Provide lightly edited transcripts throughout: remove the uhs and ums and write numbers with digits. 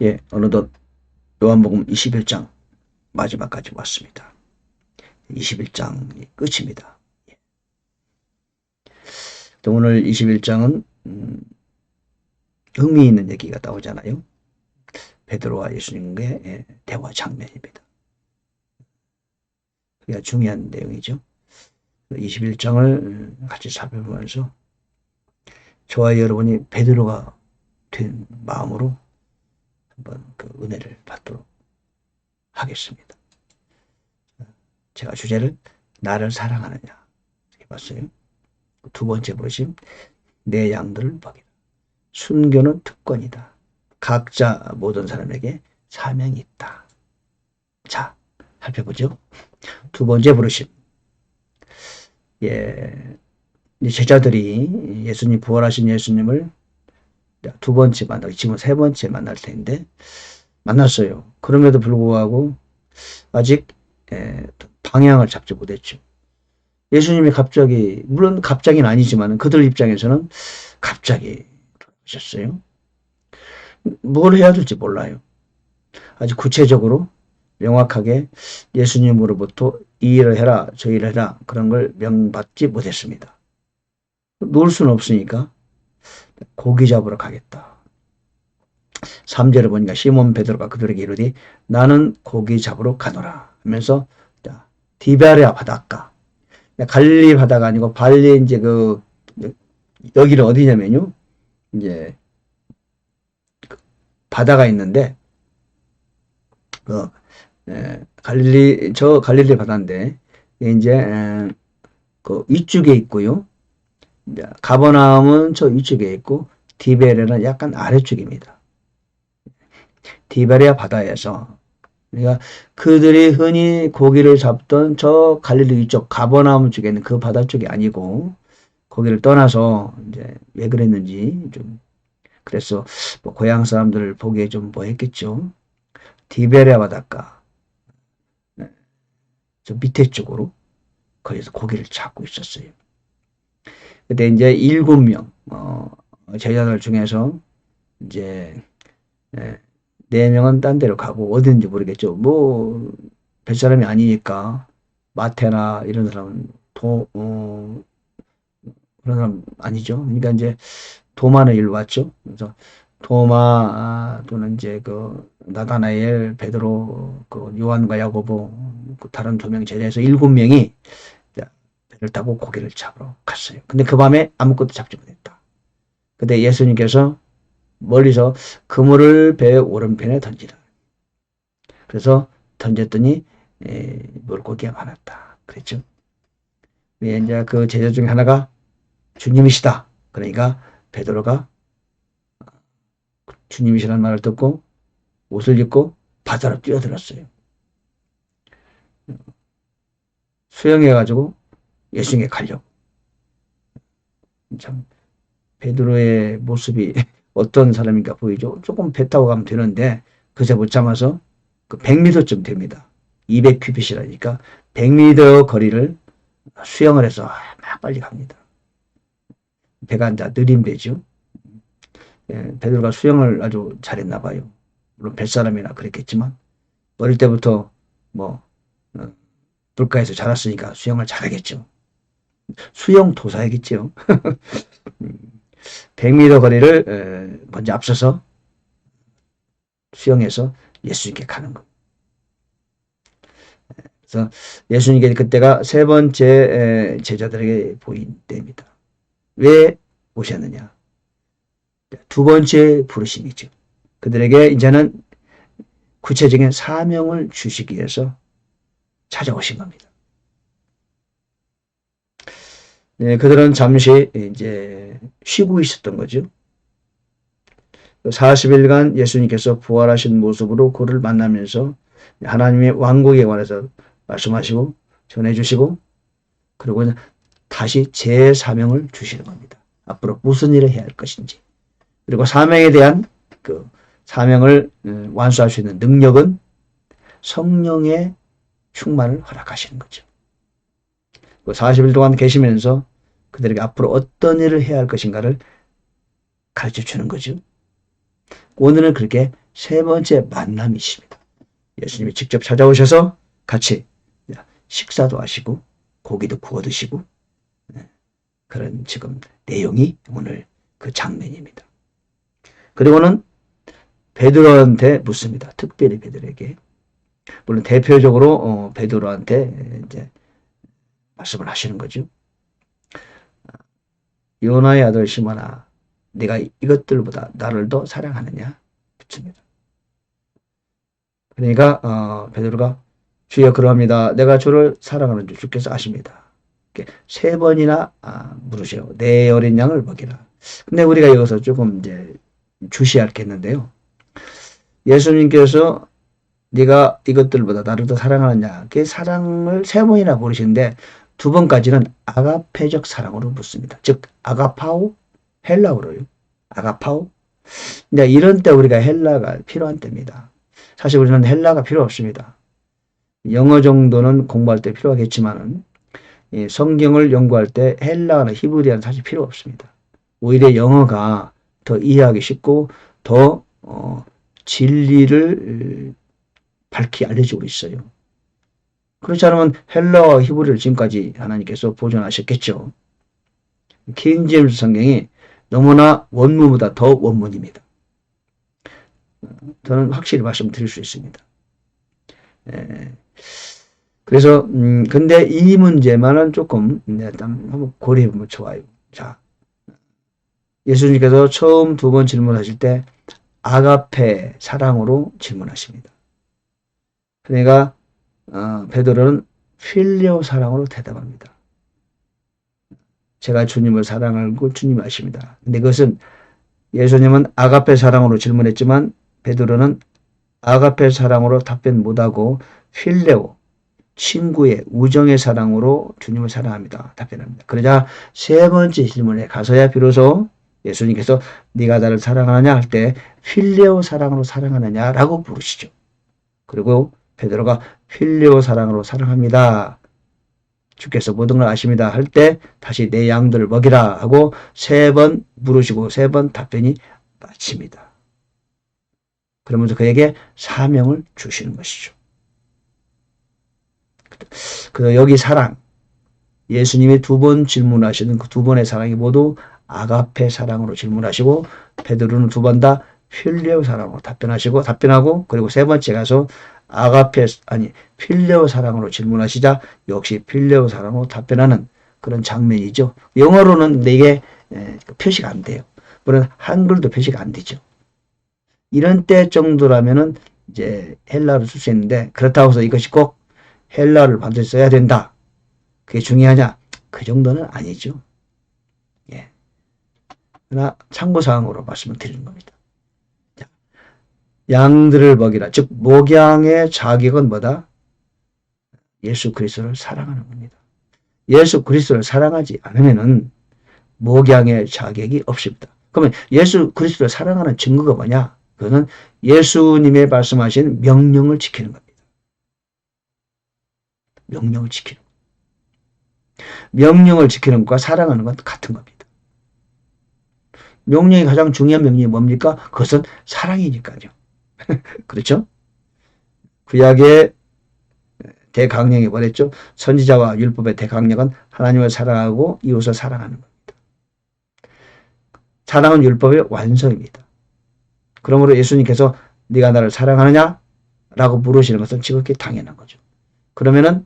예, 어느덧 요한복음 21장 마지막까지 왔습니다. 21장이 끝입니다. 또 오늘 21장은 흥미있는 얘기가 나오잖아요. 베드로와 예수님의 대화 장면입니다. 그게 중요한 내용이죠. 21장을 같이 살펴보면서 저와 여러분이 베드로가 된 마음으로 한번 그 은혜를 받도록 하겠습니다. 제가 주제를 나를 사랑하느냐 해봤어요. 두 번째 보심, 내 양들을 먹이라. 순교는 특권이다. 각자 모든 사람에게 사명이 있다. 자, 살펴보죠. 두 번째 부르심. 제자들이 예수님, 부활하신 예수님을 두 번째 만나고 지금 세 번째 만날 텐데 만났어요. 그럼에도 불구하고 아직 방향을 잡지 못했죠. 예수님이 갑자기, 물론 갑자기는 아니지만 그들 입장에서는 갑자기 돌아오셨어요. 뭘 해야 될지 몰라요. 아주 구체적으로 명확하게 예수님으로부터 이 일을 해라, 저 일을 해라, 그런 걸 명받지 못했습니다. 놓을 수는 없으니까 고기 잡으러 가겠다. 3절을 보니까 시몬 베드로가 그들에게 이르되 나는 고기 잡으러 가노라 하면서 디베랴 바닷가, 갈릴리 바다가 아니고 발리 이제 여기는 어디냐면요, 이제 바다가 있는데 갈릴리 바다인데 이제 그 위쪽에 있고요. 가버나움은 저 위쪽에 있고 디베랴는 약간 아래쪽입니다. 디베랴 바다에서, 그러니까 그들이 흔히 고기를 잡던 저 갈릴리 위쪽 가버나움 쪽에 있는 그 바다 쪽이 아니고 거기를 떠나서 이제 왜 그랬는지 좀, 그래서 뭐 고향 사람들을 보기에 좀 뭐 했겠죠. 디베랴 바닷가 저 밑에 쪽으로 거기서 고기를 잡고 있었어요. 그때 이제 7명 제자들 중에서 이제 4명은 딴 데로 가고 어딘지 모르겠죠. 뭐 뱃사람이 아니니까 마테나 이런 사람은 그런 사람 아니죠. 그러니까 이제 도마는 일로 왔죠. 그래서 도마 또는 이제 그 나다나엘, 베드로, 그 요한과 야고보, 그 다른 2명 제자에서 7명이 배를 타고 고기를 잡으러 갔어요. 근데 그 밤에 아무것도 잡지 못했다. 근데 예수님께서 멀리서 그물을 배 오른편에 던지라. 그래서 던졌더니 물고기가 많았다. 그랬죠. 이제 그 제자 중에 하나가 주님이시다. 그러니까 베드로가 주님이시라는 말을 듣고 옷을 입고 바다로 뛰어들었어요. 수영해가지고 예수님께 가려고. 참 베드로의 모습이 어떤 사람인가 보이죠. 조금 배 타고 가면 되는데 그새 못 참아서 그 100m쯤 됩니다. 200큐빗이라니까 100m 거리를 수영을 해서 막 빨리 갑니다. 배가 이제 느린 배죠. 베드로가 수영을 아주 잘했나 봐요. 물론 뱃사람이나 그랬겠지만 어릴 때부터 뭐 물가에서 자랐으니까 수영을 잘하겠죠. 수영 도사이겠죠. 100m 거리를 먼저 앞서서 수영해서 예수님께 가는 것. 그래서 예수님께 그때가 세 번째 제자들에게 보인 때입니다. 왜 오셨느냐? 두 번째 부르심이죠. 그들에게 이제는 구체적인 사명을 주시기 위해서 찾아오신 겁니다. 네, 그들은 잠시 이제 쉬고 있었던 거죠. 40일간 예수님께서 부활하신 모습으로 그를 만나면서 하나님의 왕국에 관해서 말씀하시고 전해주시고, 그리고 다시 제 사명을 주시는 겁니다. 앞으로 무슨 일을 해야 할 것인지, 그리고 사명에 대한 그 사명을 완수할 수 있는 능력은 성령의 충만을 허락하시는 거죠. 40일 동안 계시면서 그들에게 앞으로 어떤 일을 해야 할 것인가를 가르쳐 주는 거죠. 오늘은 그렇게 세 번째 만남이십니다. 예수님이 직접 찾아오셔서 같이 식사도 하시고 고기도 구워 드시고 그런 지금 내용이 오늘 그 장면입니다. 그리고는 베드로한테 묻습니다. 특별히 베드로에게. 물론 대표적으로 베드로한테 이제 말씀을 하시는 거죠. 요나의 아들 시몬아, 네가 이것들보다 나를 더 사랑하느냐? 묻습니다. 그러니까 베드로가 주여 그러합니다. 내가 주를 사랑하는 줄 주께서 아십니다. 세 번이나 물으세요. 내 어린 양을 먹이라. 근데 우리가 여기서 조금 이제 주시할 게 있는데요. 예수님께서 네가 이것들보다 나를 더 사랑하느냐? 그 사랑을 세 번이나 물으시는데 두 번까지는 아가페적 사랑으로 묻습니다. 즉 아가파오, 헬라어로요. 아가파오. 근데 이런 때 우리가 헬라가 필요한 때입니다. 사실 우리는 헬라가 필요 없습니다. 영어 정도는 공부할 때 필요하겠지만은 성경을 연구할 때 헬라어나 히브리어는 사실 필요 없습니다. 오히려 영어가 더 이해하기 쉽고 더 진리를 밝히 알려주고 있어요. 그렇지 않으면 헬라어, 히브리어를 지금까지 하나님께서 보존하셨겠죠. 킹 제임스 성경이 너무나 원문보다 더 원문입니다. 저는 확실히 말씀드릴 수 있습니다. 그래서 근데 이 문제만은 조금 한번 고려해보면 좋아요. 자, 예수님께서 처음 두 번 질문하실 때 아가페 사랑으로 질문하십니다. 그러니까 베드로는 필리오 사랑으로 대답합니다. 제가 주님을 사랑하고 주님 아십니다. 근데 그것은 예수님은 아가페 사랑으로 질문했지만 베드로는 아가페 사랑으로 답변 못하고 필레오, 친구의 우정의 사랑으로 주님을 사랑합니다. 답변합니다. 그러자 세 번째 질문에 가서야 비로소 예수님께서 네가 나를 사랑하느냐 할 때 필레오 사랑으로 사랑하느냐라고 물으시죠. 그리고 베드로가 필레오 사랑으로 사랑합니다. 주께서 모든 걸 아십니다. 할 때 다시 내 양들을 먹이라 하고 세 번 물으시고 세 번 답변이 마칩니다. 그러면서 그에게 사명을 주시는 것이죠. 그래서 여기 사랑, 예수님이 두 번 질문하시는 그 두 번의 사랑이 모두 아가페 사랑으로 질문하시고 베드로는 두 번 다 필레오 사랑으로 답변하고 그리고 세 번째 가서 필레오 사랑으로 질문하시자 역시 필레오 사랑으로 답변하는 그런 장면이죠. 영어로는 이게 표시가 안 돼요. 물론 한글도 표시가 안 되죠. 이런 때 정도라면은 이제 헬라어를 쓸 수 있는데 그렇다고 해서 이것이 꼭 헬라어를 반드시 써야 된다. 그게 중요하냐? 그 정도는 아니죠. 예. 그러나 참고사항으로 말씀을 드리는 겁니다. 자, 양들을 먹이라. 즉 목양의 자격은 뭐다? 예수 그리스도를 사랑하는 겁니다. 예수 그리스도를 사랑하지 않으면은 목양의 자격이 없습니다. 그러면 예수 그리스도를 사랑하는 증거가 뭐냐? 그거는 예수님의 말씀하신 명령을 지키는 겁니다. 명령을 지키는 것. 명령을 지키는 것과 사랑하는 건 같은 겁니다. 명령이 가장 중요한 명령이 뭡니까? 그것은 사랑이니까요. 그렇죠? 구약의 대강령이 뭐랬죠? 선지자와 율법의 대강령은 하나님을 사랑하고 이웃을 사랑하는 겁니다. 사랑은 율법의 완성입니다. 그러므로 예수님께서 네가 나를 사랑하느냐? 라고 물으시는 것은 지극히 당연한 거죠. 그러면은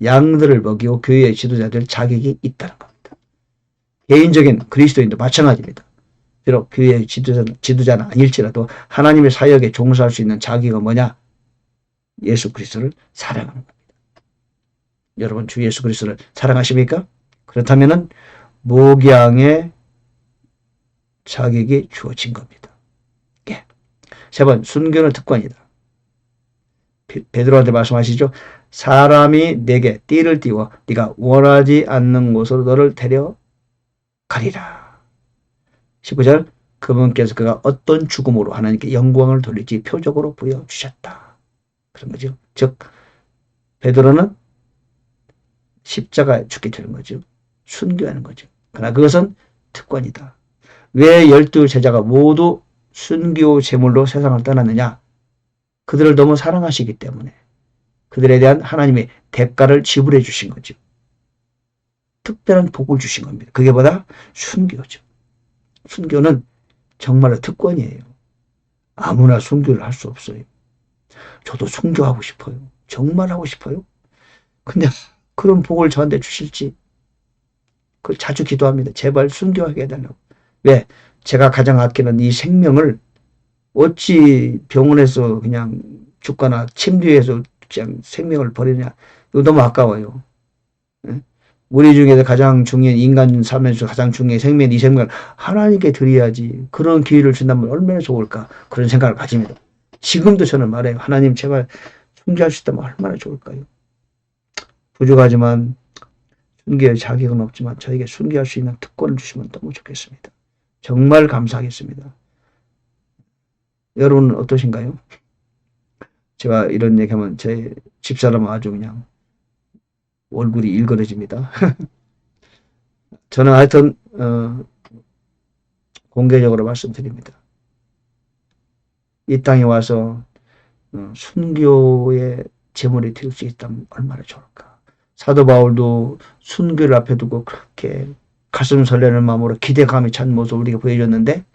양들을 먹이고 교회의 지도자들 자격이 있다는 겁니다. 개인적인 그리스도인도 마찬가지입니다. 비록 교회의 지도자는 아닐지라도 하나님의 사역에 종사할 수 있는 자격은 뭐냐? 예수 그리스도를 사랑하는 겁니다. 여러분 주 예수 그리스도를 사랑하십니까? 그렇다면은 목양의 자격이 주어진 겁니다. 예. 세 번, 순교는 특권이다. 베드로한테 말씀하시죠. 사람이 내게 띠를 띠워 네가 원하지 않는 곳으로 너를 데려가리라. 19절, 그분께서 그가 어떤 죽음으로 하나님께 영광을 돌릴지 표적으로 보여주셨다. 그런 거죠. 즉 베드로는 십자가에 죽게 되는 거죠. 순교하는 거죠. 그러나 그것은 특권이다. 왜 12 제자가 모두 순교 제물로 세상을 떠났느냐? 그들을 너무 사랑하시기 때문에 그들에 대한 하나님의 대가를 지불해 주신 거죠. 특별한 복을 주신 겁니다. 그게 뭐다? 순교죠. 순교는 정말로 특권이에요. 아무나 순교를 할 수 없어요. 저도 순교하고 싶어요. 정말 하고 싶어요. 근데 그런 복을 저한테 주실지 그 자주 기도합니다. 제발 순교하게 해달라고. 왜? 제가 가장 아끼는 이 생명을 어찌 병원에서 그냥 죽거나 침대에서 그냥 생명을 버리냐. 이거 너무 아까워요. 우리 중에서 가장 중요한 인간 삶에서 가장 중요한 생명, 이 생명을 하나님께 드려야지. 그런 기회를 준다면 얼마나 좋을까. 그런 생각을 가집니다. 지금도 저는 말해요. 하나님 제발 순교할 수 있다면 얼마나 좋을까요? 부족하지만 순교의 자격은 없지만 저에게 순교할 수 있는 특권을 주시면 너무 좋겠습니다. 정말 감사하겠습니다. 여러분은 어떠신가요? 제가 이런 얘기하면 제 집사람은 아주 그냥 얼굴이 일그러집니다. 저는 하여튼 공개적으로 말씀드립니다. 이 땅에 와서 순교의 제물이 될 수 있다면 얼마나 좋을까. 사도 바울도 순교를 앞에 두고 그렇게 가슴 설레는 마음으로 기대감이 찬 모습을 우리가 보여줬는데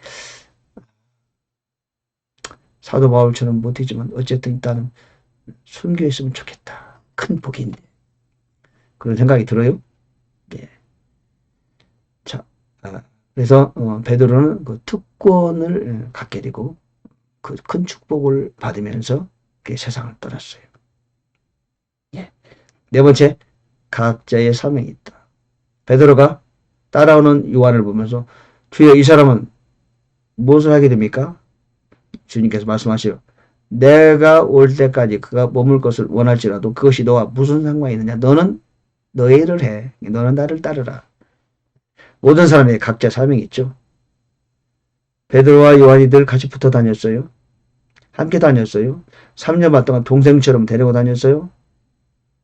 사도 바울처럼 못하지만 어쨌든 일단은 순교했으면 좋겠다. 큰 복인데. 그런 생각이 들어요. 예. 자, 그래서 베드로는 그 특권을 갖게 되고 그 큰 축복을 받으면서 세상을 떠났어요. 예. 네 번째, 각자의 사명이 있다. 베드로가 따라오는 요한을 보면서 주여 이 사람은 무엇을 하게 됩니까? 주님께서 말씀하시오. 내가 올 때까지 그가 머물 것을 원할지라도 그것이 너와 무슨 상관이 있느냐. 너는 너의 일을 해. 너는 나를 따르라. 모든 사람에게 각자 사명이 있죠. 베드로와 요한이 늘 같이 붙어 다녔어요. 함께 다녔어요. 3년 반 동안 동생처럼 데리고 다녔어요.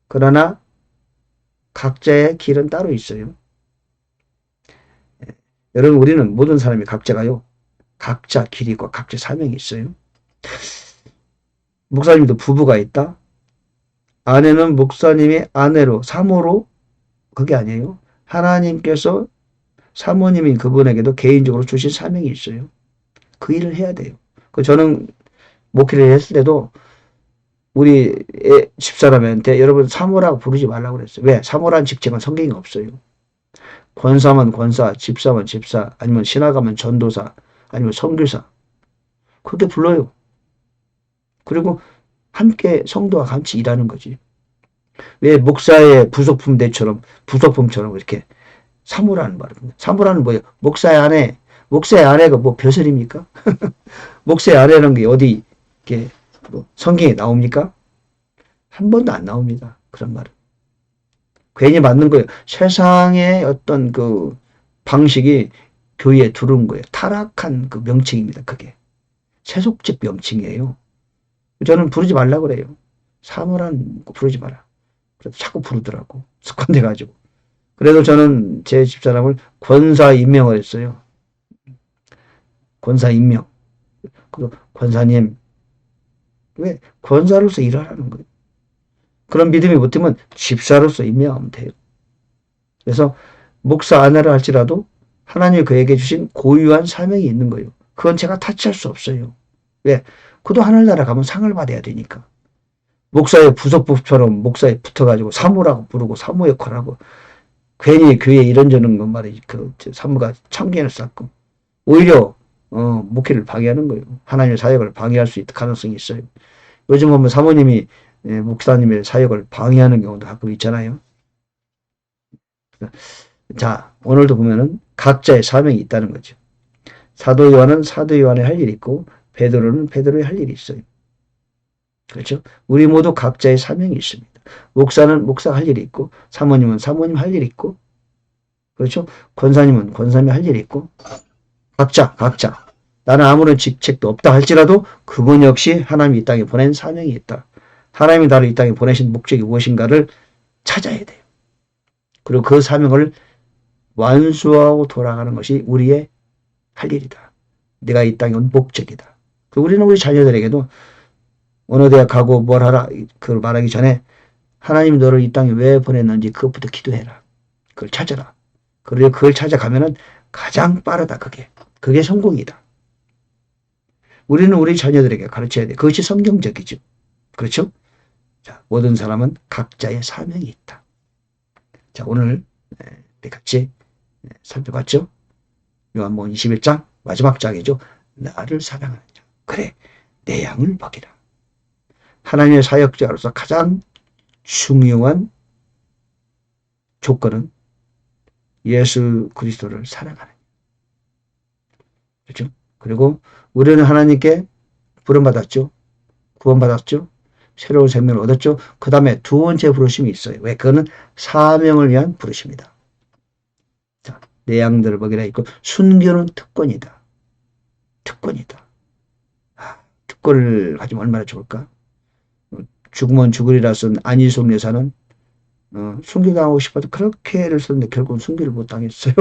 그러나 각자의 길은 따로 있어요. 여러분 우리는 모든 사람이 각자가요. 각자 길이 있고 각자 사명이 있어요. 목사님도 부부가 있다. 아내는 목사님의 아내로 사모로 그게 아니에요. 하나님께서 사모님인 그분에게도 개인적으로 주신 사명이 있어요. 그 일을 해야 돼요. 저는 목회를 했을 때도 우리 집사람한테 여러분 사모라고 부르지 말라고 그랬어요. 왜? 사모라는 직책은 성경에 없어요. 권사면 권사, 집사면 집사, 아니면 신학하면 전도사, 아니면 선교사. 그렇게 불러요. 그리고 함께 성도와 같이 일하는 거지. 왜 목사의 부속품처럼 이렇게 사모라는 말을 사모라는 뭐예요? 목사의 아내가 뭐 벼슬입니까? 목사의 아내라는 게 어디 이렇게 뭐 성경에 나옵니까? 한 번도 안 나옵니다. 그런 말은. 괜히 맞는 거예요. 세상의 어떤 그 방식이 교회에 들어온 거예요. 타락한 그 명칭입니다. 그게. 세속적 명칭이에요. 저는 부르지 말라고 그래요. 사모란 거 부르지 마라. 그래도 자꾸 부르더라고. 습관돼가지고. 그래도 저는 제 집사람을 권사 임명을 했어요. 권사 임명. 그리고 권사님. 왜? 권사로서 일하라는 거예요. 그런 믿음이 못되면 집사로서 임명하면 돼요. 그래서 목사 아내를 할지라도 하나님이 그에게 주신 고유한 사명이 있는 거예요. 그건 제가 타치할 수 없어요. 왜? 그도 하늘나라 가면 상을 받아야 되니까. 목사의 부속부처럼 목사에 붙어가지고 사모라고 부르고 사모 역할하고 괜히 교회 이런저런 것 말이지. 그 사모가 참견을 쌓고 오히려 목회를 방해하는 거예요. 하나님의 사역을 방해할 수 있는 가능성이 있어요. 요즘 보면 사모님이 목사님의 사역을 방해하는 경우도 가끔 있잖아요. 자, 오늘도 보면은 각자의 사명이 있다는 거죠. 사도 요한은 사도 요한의 할 일이 있고 베드로는 베드로의 할 일이 있어요. 그렇죠? 우리 모두 각자의 사명이 있습니다. 목사는 목사 할 일이 있고 사모님은 사모님 할 일이 있고 그렇죠? 권사님은 권사님 할 일이 있고 각자 나는 아무런 직책도 없다 할지라도 그분 역시 하나님이 이 땅에 보낸 사명이 있다. 하나님이 나를 이 땅에 보내신 목적이 무엇인가를 찾아야 돼요. 그리고 그 사명을 완수하고 돌아가는 것이 우리의 할 일이다. 내가 이 땅에 온 목적이다. 우리는 우리 자녀들에게도 어느 대학 가고 뭘 하라 그걸 말하기 전에 하나님 너를 이 땅에 왜 보냈는지 그것부터 기도해라. 그걸 찾아라. 그리고 그걸 찾아가면은 가장 빠르다. 그게 성공이다. 우리는 우리 자녀들에게 가르쳐야 돼. 그것이 성경적이죠. 그렇죠? 자, 모든 사람은 각자의 사명이 있다. 자, 오늘 같이 살펴봤죠? 요한복음 21장 마지막 장이죠. 나를 사랑하는 자. 그래, 내 양을 먹이라. 하나님의 사역자로서 가장 중요한 조건은 예수 그리스도를 사랑하는. 그렇죠? 그리고 우리는 하나님께 부름받았죠. 구원받았죠. 새로운 생명을 얻었죠. 그 다음에 두 번째 부르심이 있어요. 왜? 그거는 사명을 위한 부르심이다. 자, 내 양들을 먹이라 있고 순교는 특권이다. 특권이다. 특권을 가지면 얼마나 좋을까? 죽으면 죽으리라 쓴 안희숙 여사는 순교당하고 싶어도 그렇게 애를 썼는데 결국은 순교를 못 당했어요.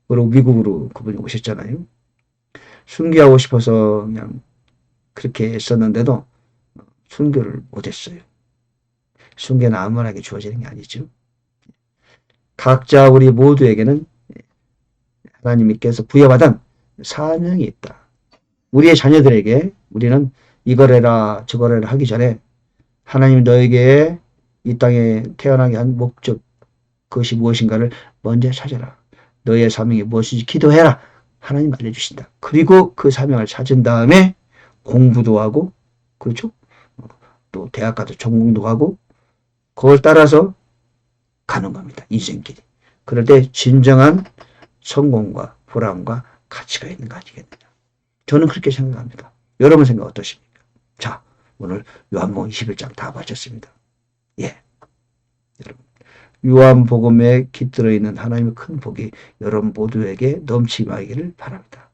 그리고 미국으로 그분이 오셨잖아요. 순교하고 싶어서 그냥 그렇게 했었는데도 순교를 못했어요. 순교는 아무나게 주어지는 게 아니죠. 각자 우리 모두에게는 하나님께서 부여받은 사명이 있다. 우리의 자녀들에게 우리는 이걸 해라 저걸 해라 하기 전에 하나님 너에게 이 땅에 태어나게 한 목적 그것이 무엇인가를 먼저 찾아라. 너의 사명이 무엇인지 기도해라. 하나님 알려주신다. 그리고 그 사명을 찾은 다음에 공부도 하고 그렇죠? 또 대학 가서 전공도 하고 그걸 따라서 가는 겁니다. 인생길이. 그럴 때 진정한 성공과 보람과 가치가 있는 거 아니겠느냐. 저는 그렇게 생각합니다. 여러분 생각 어떠십니까? 자, 오늘 요한복음 21장 다 마쳤습니다. 예. 여러분, 요한복음에 깃들어 있는 하나님의 큰 복이 여러분 모두에게 넘치기를 바랍니다.